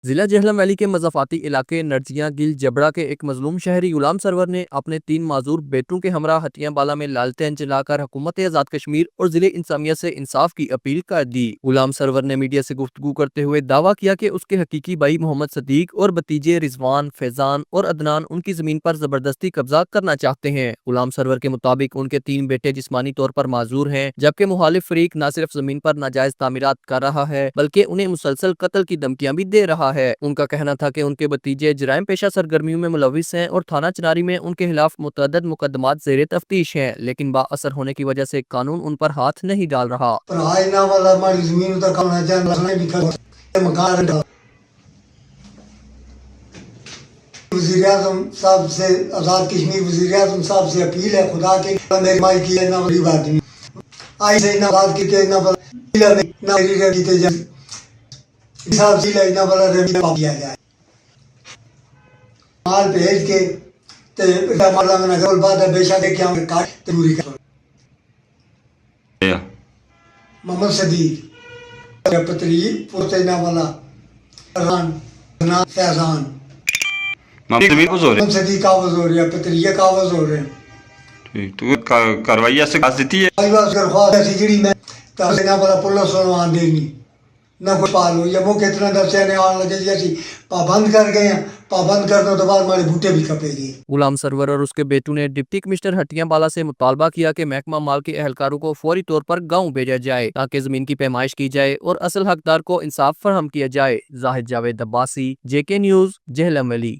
ضلع جہلم ویلی کے مضافاتی علاقے نرجیاں گل جبڑا کے ایک مظلوم شہری غلام سرور نے اپنے 3 معذور بیٹوں کے ہمراہ ہتھیاں بالا میں لالٹین جلا کر حکومت آزاد کشمیر اور ضلع انتظامیہ سے انصاف کی اپیل کر دی۔ غلام سرور نے میڈیا سے گفتگو کرتے ہوئے دعویٰ کیا کہ اس کے حقیقی بھائی محمد صدیق اور بھتیجے رضوان، فیضان اور عدنان ان کی زمین پر زبردستی قبضہ کرنا چاہتے ہیں۔ غلام سرور کے مطابق ان کے 3 بیٹے جسمانی طور پر معذور ہیں، جبکہ مخالف فریق نہ صرف زمین پر ناجائز تعمیرات کر رہا ہے بلکہ انہیں مسلسل قتل کی دھمکیاں بھی دے رہا ہے۔ ان کا کہنا تھا کہ ان کے بھتیجے جرائم پیشہ سرگرمیوں میں ملوث ہیں اور تھانہ چناری میں ان کے خلاف متعدد مقدمات زیر تفتیش ہیں، لیکن با اثر ہونے کی وجہ سے قانون ان پر ہاتھ نہیں ڈال رہا۔ وزیر اعظم صاحب سے، آزاد کشمیر وزیر اعظم صاحب سے اپیل ہے خدا کے میری مائی کی ہے، نہ غریب آدمی آئی سے نہ بات کی تے نہ بلا نہ ریڈی تے جائے صاحب سی نہ بلا ریڈی پا کیا جائے مال بھیج کے تے مالا میں نہ گول بات ہے بے شک کہ ہم کاٹ تے پوری کر محمد صدیق پتری پوتے نہ والا ران نا فیضان محمد صدیق کاغذ ہو رہی ہے، پتریہ کاغذ ہو رہے ہیں تو کاروائی سے خاص دیتی ہے آئی بات کر خواہ ایسی جڑی میں تاسے نہ بلا پولیس سنوان دینی نہ کچھ پالو یا وہ کتنا دفعہ نے آن لگے جیسی پابند کر گئے ہیں، پابند کرنے تو بعد ہمارے بوٹے بھی کپے گی۔ غلام سرور اور اس کے بیٹوں نے ڈپٹی کمشنر ہٹیاں بالا سے مطالبہ کیا کہ محکمہ مال کے اہلکاروں کو فوری طور پر گاؤں بھیجا جائے تاکہ زمین کی پیمائش کی جائے اور اصل حقدار کو انصاف فراہم کیا جائے۔ Zahid Javed Abbasi, JK news, Jhelum valley.